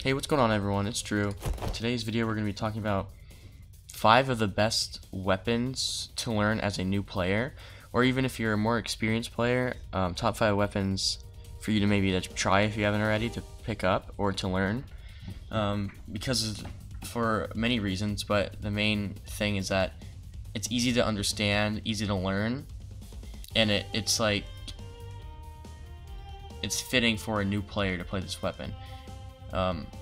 Hey, what's going on everyone? It's Drew. In today's video we're going to be talking about 5 of the best weapons to learn as a new player, or even if you're a more experienced player, top 5 weapons for you to maybe try if you haven't already, to pick up or to learn. For many reasons, but the main thing is that it's easy to understand, easy to learn, and it's fitting for a new player to play this weapon.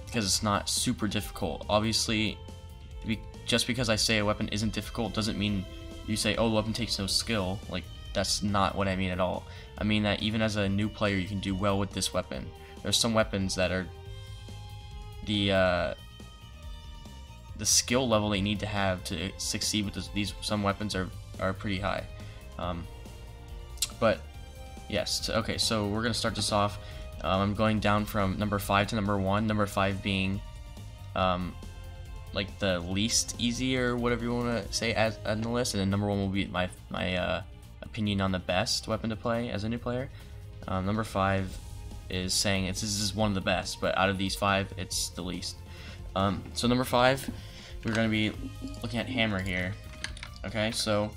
Because it's not super difficult. Obviously, just because I say a weapon isn't difficult doesn't mean you say, oh, the weapon takes no skill. Like, that's not what I mean at all. I mean that even as a new player, you can do well with this weapon. There's some weapons that are the skill level they need to have to succeed with some weapons are pretty high. But yes, okay, so we're gonna start this off. I'm going down from number 5 to number 1. Number 5 being like the least easy, or whatever you want to say on the list, and then number 1 will be my opinion on the best weapon to play as a new player. Number 5 is saying this is one of the best, but out of these 5, it's the least. So number 5, we're going to be looking at hammer here. Okay, so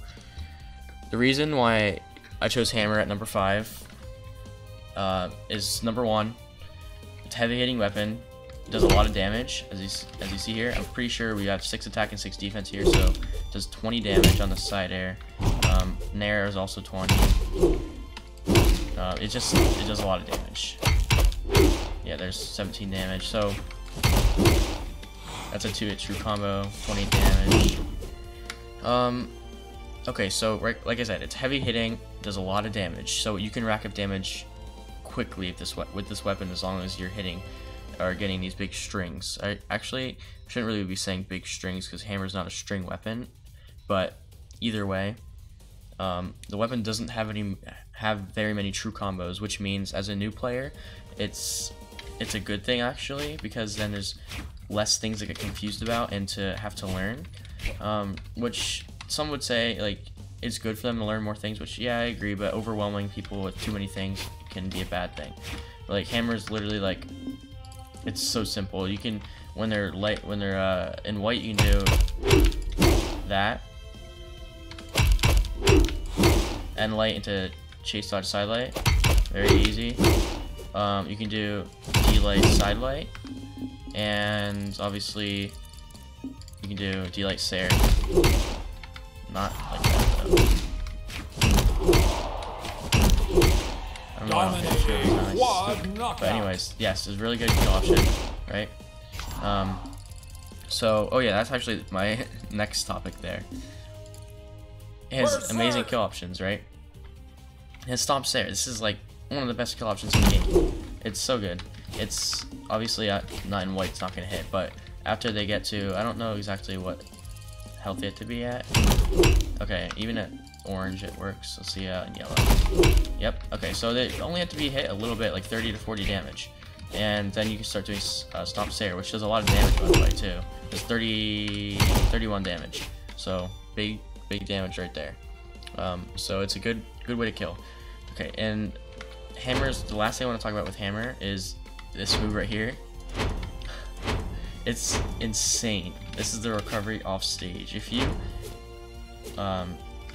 the reason why I chose hammer at number 5 is number 1, it's a heavy hitting weapon, it does a lot of damage, as you see here. I'm pretty sure we have 6 attack and 6 defense here, so it does 20 damage on the side air. Nair is also 20. It does a lot of damage. Yeah, there's 17 damage, so that's a 2-hit true combo, 20 damage. Okay, so like I said, it's heavy hitting, does a lot of damage, so you can rack up damage quickly with this weapon as long as you're hitting or getting these big strings. I actually shouldn't really be saying big strings because hammer's not a string weapon, but either way, the weapon doesn't have very many true combos, which means as a new player, it's a good thing actually, because then there's less things to get confused about and to have to learn, which some would say like it's good for them to learn more things, which yeah, I agree, but overwhelming people with too many things can be a bad thing. Like hammer is literally like, it's so simple. You can, when they're in white, you can do that and light into chase dodge side light, very easy. You can do D light side light, and obviously you can do D light Sair. Not like that though. I don't know, nice. But anyways, yes, it's a really good kill option, right? So, oh yeah, that's actually my next topic there. It has amazing kill options, right? It has Stomp Sair. This is like one of the best kill options in the game. It's so good. It's obviously not in white, it's not gonna hit, but after they get to, I don't know exactly what health it to be at. Okay, even at orange it works. Let's see in yellow. Yep. Okay, so they only have to be hit a little bit, like 30 to 40 damage, and then you can start doing Stomp Sair, which does a lot of damage by the way too. It's 31 damage, so big damage right there. So it's a good way to kill. Okay, and hammers. The last thing I want to talk about with hammer is this move right here. It's insane. This is the recovery off stage.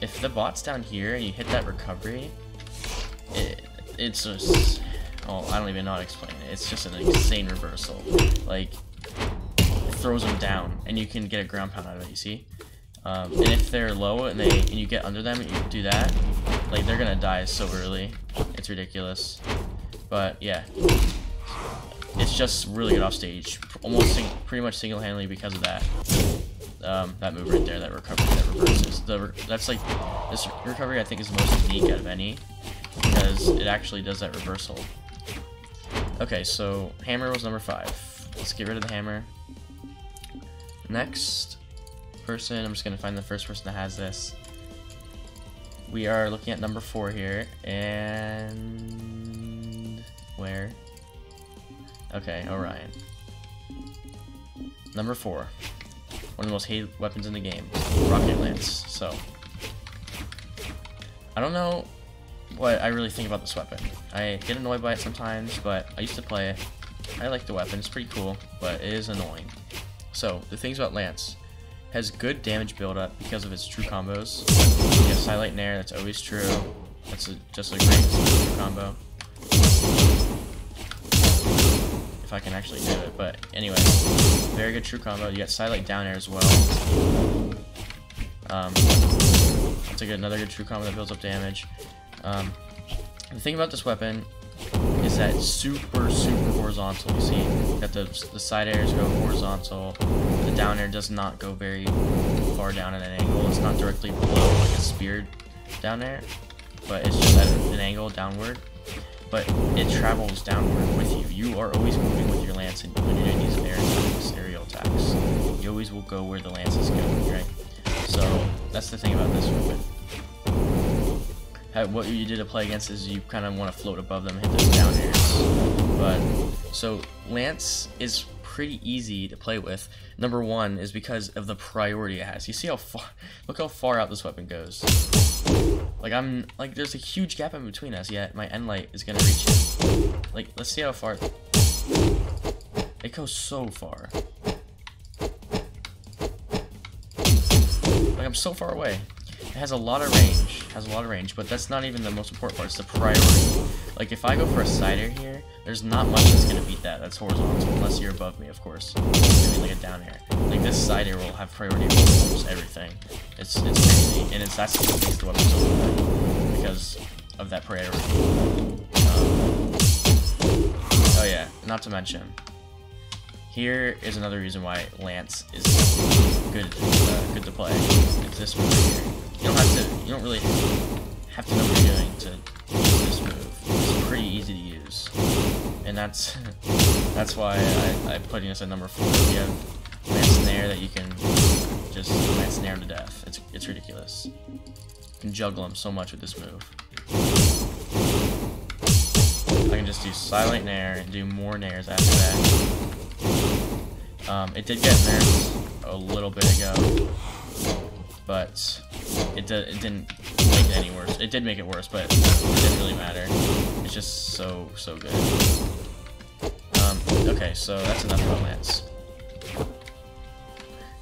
If the bot's down here and you hit that recovery, it's just, oh, I don't even know how to explain it. It's just an insane reversal. Like, it throws them down, and you can get a ground pound out of it. You see, and if they're low and you get under them and you do that, like they're gonna die so early. It's ridiculous. But yeah. It's just really good off stage, pretty much single-handedly because of that. That move right there, that recovery that reverses. That's like, this recovery I think is the most unique out of any, because it actually does that reversal. Okay, so hammer was number 5. Let's get rid of the hammer. Next person, I'm just gonna find the first person that has this. We are looking at number 4 here, and where? Okay, Orion. Number 4. One of the most hated weapons in the game. Rocket Lance. So, I don't know what I really think about this weapon. I get annoyed by it sometimes, but I used to play it. I like the weapon. It's pretty cool, but it is annoying. So the things about Lance: has good damage buildup because of its true combos. You have Silent Nair, that's always true. That's just a great true combo. If I can actually do it, but anyway, very good true combo. You got Silent Down Air as well. That's another good true combo that builds up damage. The thing about this weapon is that it's super horizontal. You see that the side airs go horizontal. The down air does not go very far down at an angle. It's not directly below like a spear down air, but it's just at an angle downward. But it travels downward with you. You are always moving with your lance when you're doing these air attacks, aerial attacks. You always will go where the lance is going, right? So that's the thing about this weapon. What you did to play against is you kind of want to float above them and hit those down airs. But so Lance is pretty easy to play with. Number one is because of the priority it has. You see how far? Look how far out this weapon goes. Like there's a huge gap in between us. Yet my end light is gonna reach it. Like let's see how far. It goes so far. Like I'm so far away. It has a lot of range, but that's not even the most important part. It's the priority. Like if I go for a side air here, there's not much that's gonna beat that. That's horizontal, unless you're above me, of course. Maybe like a down air. Like this side air will have priority over almost everything. It's crazy, and that's what makes the weapon so good because of that priority. Oh yeah, not to mention. Here is another reason why Lance is good to play. It's this move here. You don't really have to know what you're doing to use this move. It's pretty easy to use, and that's why I'm putting this at number 4. You have Lance Nair that you can just Lance Nair to death. It's ridiculous. You can juggle him so much with this move. I can just do Silent Nair and do more Nairs after that. It did get nerfed a little bit ago, but it didn't make it any worse. It did make it worse, but it didn't really matter. It's just so good. Okay, so that's enough about Lance.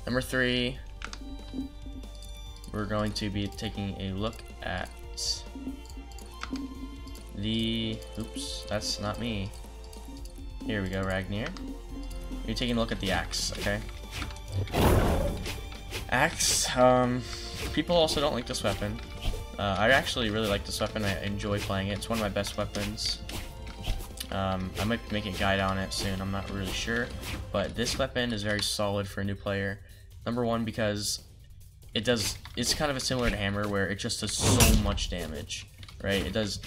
Number 3, we're going to be taking a look at the... Oops, that's not me. Here we go, Ragnir. You're taking a look at the axe, okay? Axe, people also don't like this weapon. I actually really like this weapon. I enjoy playing it. It's one of my best weapons. I might make a guide on it soon. I'm not really sure. But this weapon is very solid for a new player. Number one, because it's kind of similar to Hammer, where it just does so much damage, right? It does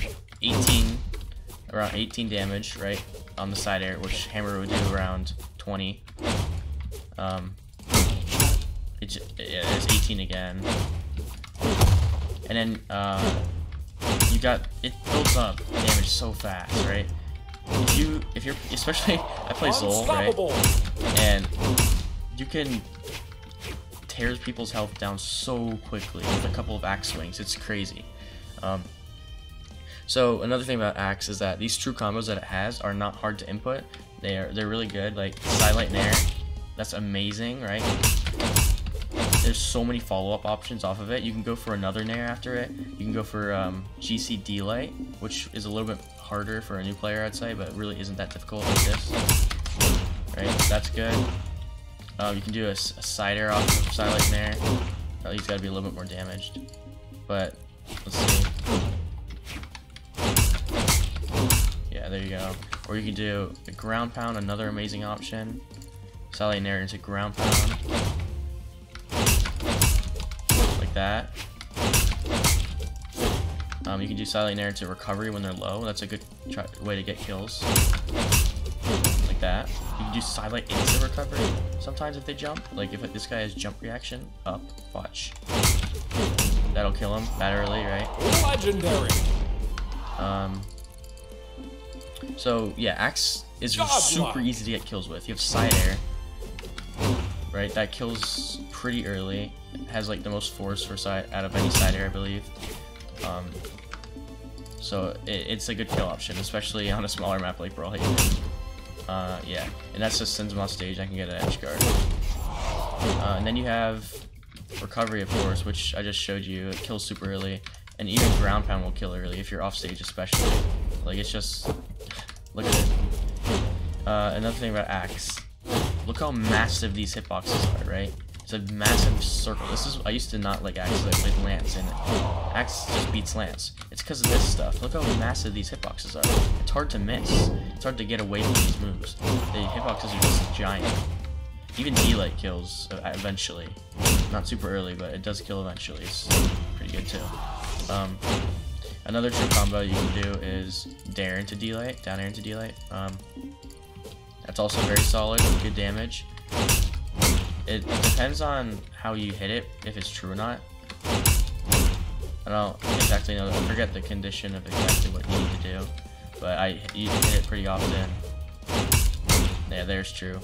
around 18 damage, right, on the side air, which Hammer would do around 20. It's 18 again, and then it builds up damage so fast, right? If you're especially I play Zol, right, and you can tear people's health down so quickly with a couple of axe swings. It's crazy. So another thing about axe is that these true combos that it has are not hard to input. They're really good. Like Silent Nair, that's amazing, right? There's so many follow-up options off of it. You can go for another Nair after it. You can go for GC D-Light, which is a little bit harder for a new player, I'd say, but really isn't that difficult like this. Right, that's good. You can do a side air off of Silent Nair. He's got to be a little bit more damaged. But let's see. Yeah, there you go. Or you can do a ground pound, another amazing option. Silent Nair into ground pound. Like that. You can do Silent Nair into recovery when they're low. That's a good way to get kills. Like that. You can do Silent into recovery sometimes if they jump. Like if this guy has jump reaction, up, watch. That'll kill him that early, right? Legendary. So yeah, axe is super easy to get kills with. You have side air, right? That kills pretty early. It has like the most force for side out of any side air, I believe. So it's a good kill option, especially on a smaller map like Brawlhalla. Yeah, and that's just sends him off stage. I can get an edge guard. And then you have recovery, of course, which I just showed you. It kills super early, and even ground pound will kill early if you're off stage, especially. Like, it's just, look at it. Another thing about axe. Look how massive these hitboxes are, right? It's a massive circle. I used to not like axe, I played lance, and axe just beats lance. It's because of this stuff. Look how massive these hitboxes are. It's hard to miss. It's hard to get away from these moves. The hitboxes are just giant. Even D-Light kills eventually. Not super early, but it does kill eventually. It's pretty good too. Another true combo you can do is dare into D-Light, down air into D-Light. That's also very solid, good damage. It depends on how you hit it, if it's true or not. I don't exactly know, I forget the condition of exactly what you need to do, but you hit it pretty often. Yeah, there's true.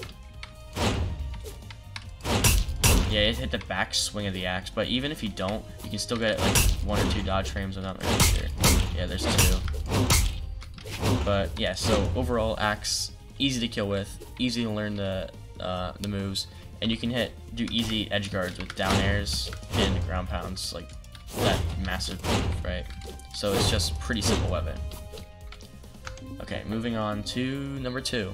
Yeah, it hit the back swing of the axe, but even if you don't, you can still get like 1 or 2 dodge frames. I'm not really sure. Yeah, there's 2. But yeah, so overall, axe easy to kill with, easy to learn the moves, and you can do easy edge guards with down airs and ground pounds, like that massive move, right? So it's just pretty simple weapon. Okay, moving on to number 2.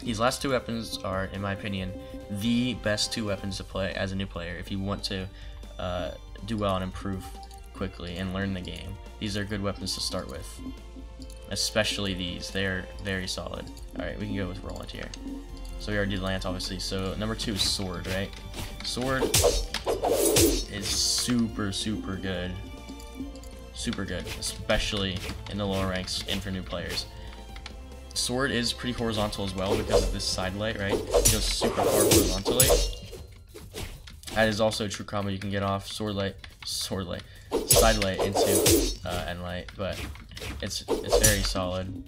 These last 2 weapons are, in my opinion, the best 2 weapons to play as a new player if you want to do well and improve quickly and learn the game. These are good weapons to start with, especially these. They're very solid. Alright, we can go with Roland here. So we already did lance, obviously. So number 2 is sword, right? Sword is super good. Super good, especially in the lower ranks and for new players. Sword is pretty horizontal as well because of this side light, right? It goes super far horizontally. That is also a true combo you can get off sword light, side light into end light, but it's very solid.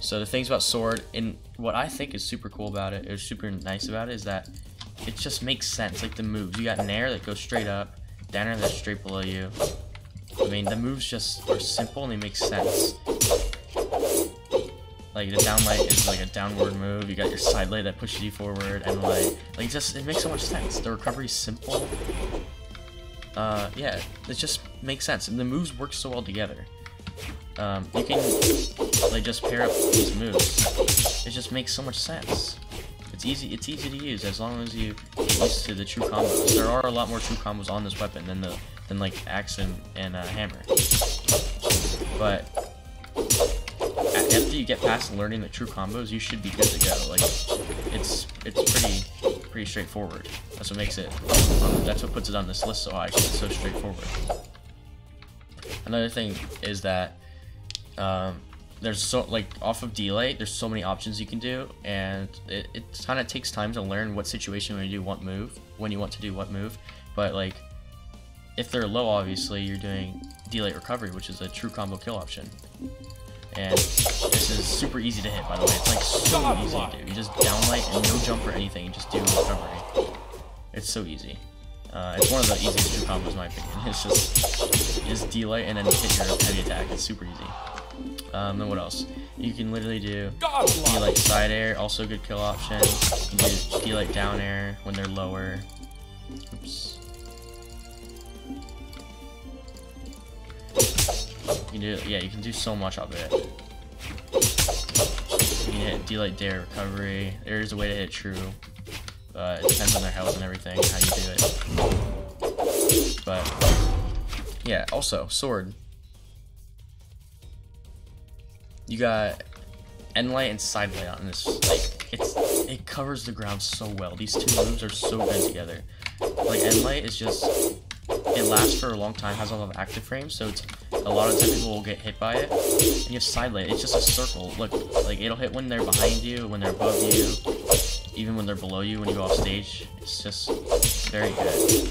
So the things about sword, and what I think is super cool about it, or super nice about it, is that it just makes sense. Like the moves, you got nair that goes straight up, down air that's straight below you. I mean, the moves just are simple and they make sense. Like the down light is like a downward move. You got your side light that pushes you forward, and like it makes so much sense. The recovery is simple. Yeah, it just makes sense, and the moves work so well together. You can like just pair up these moves. It just makes so much sense. It's easy to use as long as you get used to the true combos. There are a lot more true combos on this weapon than like axe and hammer. But after you get past learning the true combos, you should be good to go. Like it's pretty straightforward. That's what makes it. That's what puts it on this list so high. 'Cause it's so straightforward. Another thing is that there's so off of D-Light, there's so many options you can do, and it kind of takes time to learn what situation when you want to do what move. But like if they're low, obviously you're doing D-Light recovery, which is a true combo kill option. And this is super easy to hit, by the way. It's like so easy to do. You just downlight and no jump or anything, you just do recovery. It's so easy. It's one of the easiest true combos in my opinion. It's just D-Light and then hit your heavy attack. It's super easy. Then what else? You can literally do D-Light side air, also a good kill option. You can do D-Light down air when they're lower. Oops. You can do so much of it. You can hit D-Light dare recovery. There is a way to hit true. It depends on their health and everything, how you do it. But yeah, also sword. You got end light and side light on this. Like it covers the ground so well. These 2 moves are so good together. Like end light is just, it lasts for a long time, has a lot of active frames, so it's a lot of time people will get hit by it. And you have side light, it's just a circle. Look, like it'll hit when they're behind you, when they're above you, even when they're below you when you go off stage. It's just very good.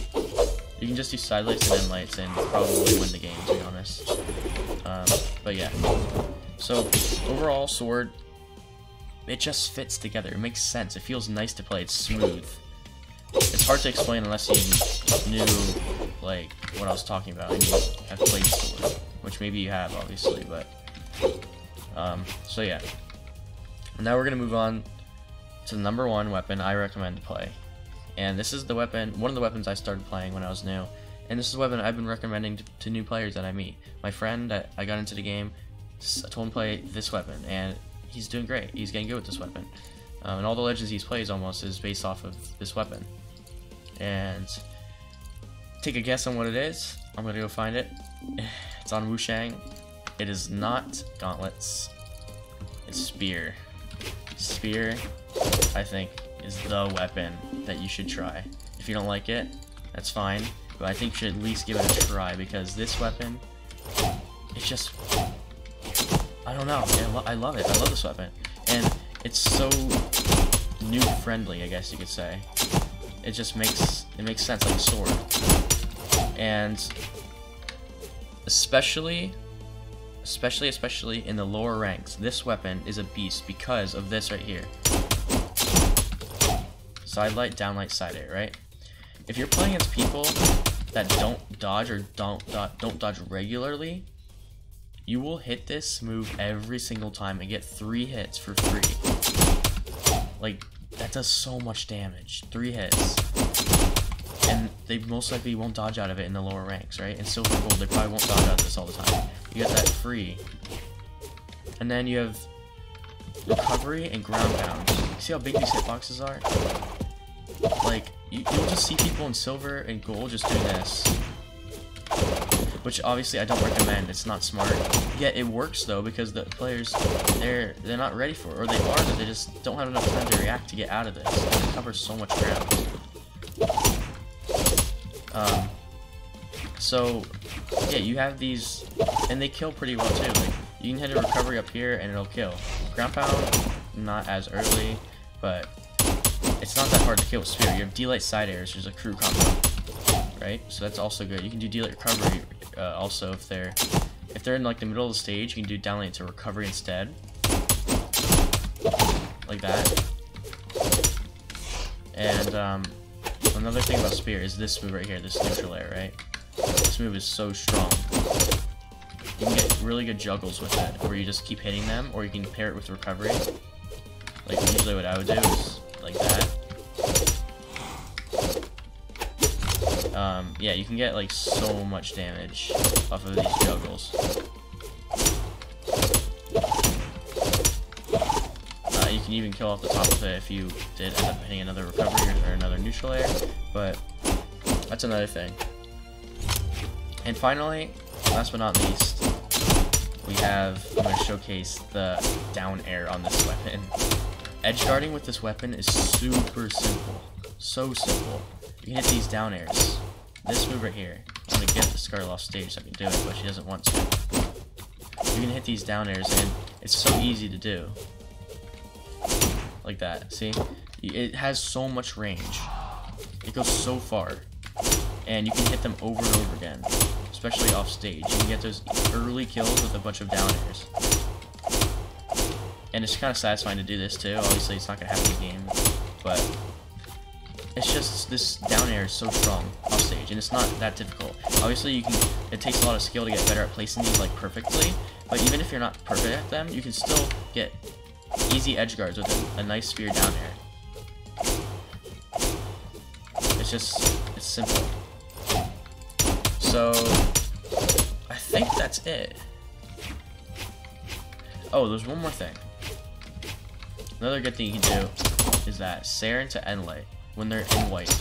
You can just do side lights and end lights and probably win the game, to be honest. But yeah. So overall, sword, it just fits together. It makes sense. It feels nice to play. It's smooth. It's hard to explain unless you knew like what I was talking about and you have played sword, which maybe you have, obviously. But so yeah, Now we're gonna move on to the number one weapon I recommend to play, and this is the weapon, one of the weapons I started playing when I was new, and this is a weapon I've been recommending to new players that I meet. My friend that I got into the game, I told him to play this weapon, and he's doing great. He's getting good with this weapon, and all the legends he's plays almost is based off of this weapon. And take a guess on what it is. I'm gonna go find it. It's on Wushang. It is not gauntlets. It's spear. Spear, I think, is the weapon that you should try. If you don't like it, that's fine, but I think you should at least give it a try, because this weapon, it's just, I don't know, I love it. I love this weapon, and it's so new friendly, I guess you could say. It just makes sense, like a sword. And especially in the lower ranks, this weapon is a beast because of this right here. Side light, down light, side air, right? If you're playing against people that don't dodge or don't dodge regularly, you will hit this move every single time and get 3 hits for free. Like, that does so much damage. 3 hits. And they most likely won't dodge out of it in the lower ranks, right? In silver gold, they probably won't dodge out of this all the time. You get that free. And then you have recovery and ground pound. See how big these hitboxes are? Like, you'll just see people in silver and gold just doing this. Which obviously I don't recommend. It's not smart. Yet it works though, because the players, they're not ready for it, or they are, but they just don't have enough time to react to get out of this. It covers so much ground. So yeah, you have these, and they kill pretty well too. Like, you can hit a recovery up here and it'll kill. Ground pound, not as early, but it's not that hard to kill with spear. You have D-light side airs, which is a crew combo, right? So that's also good. You can do D-light recovery also if they're in like the middle of the stage. You can do downlight into recovery instead, like that. And another thing about spear is this move right here, this neutral air, right? This move is so strong. You can get really good juggles with it, where you just keep hitting them, or you can pair it with recovery. Like, usually what I would do is like that. Yeah, you can get like so much damage off of these juggles. You can even kill off the top of it if you did end up hitting another recovery or another neutral air, but that's another thing. And finally, last but not least, I'm going to showcase the down air on this weapon. Edge guarding with this weapon is super simple. So simple. You can hit these down airs. This move right here. I'm going to get the Scarlet off stage so I can do it, but she doesn't want to. You can hit these down airs, and it's so easy to do. Like that, see? It has so much range. It goes so far. And you can hit them over and over again, especially off stage. You can get those early kills with a bunch of down airs. And it's kind of satisfying to do this too. Obviously, it's not going to happen in the game, but it's just this down air is so strong off stage, and it's not that difficult. Obviously, it takes a lot of skill to get better at placing these like perfectly, but even if you're not perfect at them, you can still get easy edge guards with a nice spear down air. It's simple. So I think that's it. Oh, there's one more thing. Another good thing you can do is that Saren to end light when they're in white.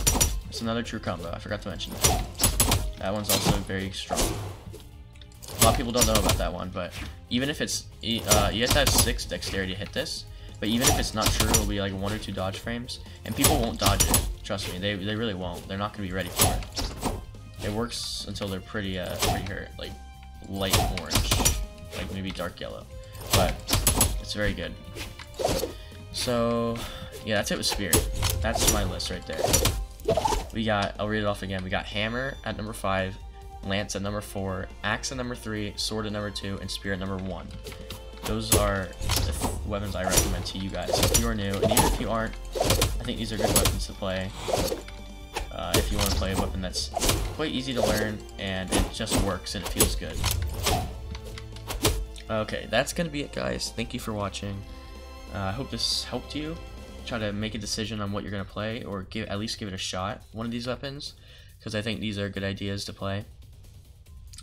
It's another true combo. I forgot to mention that. That one's also very strong. A lot of people don't know about that one, but even if it's you have to have 6 dexterity to hit this. But even if it's not true, it'll be like 1 or 2 dodge frames, and people won't dodge it. Trust me, they really won't. They're not gonna be ready for it. It works until they're pretty hurt, like light orange, like maybe dark yellow, but it's very good. So yeah, that's it with spear. That's my list right there. We got, I'll read it off again. We got hammer at number 5, lance at number 4, axe at number 3, sword at number 2, and spear at number 1. Those are the weapons I recommend to you guys if you are new, and even if you aren't, I think these are good weapons to play. If you want to play a weapon that's quite easy to learn and it just works and it feels good. Okay, that's gonna be it, guys. Thank you for watching. I hope this helped you try to make a decision on what you're gonna play, or at least give it a shot, one of these weapons, because I think these are good ideas to play.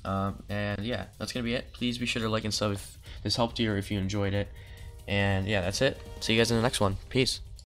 And yeah, that's gonna be it. Please be sure to like and sub if this helped you or if you enjoyed it. And yeah, that's it. See you guys in the next one. Peace.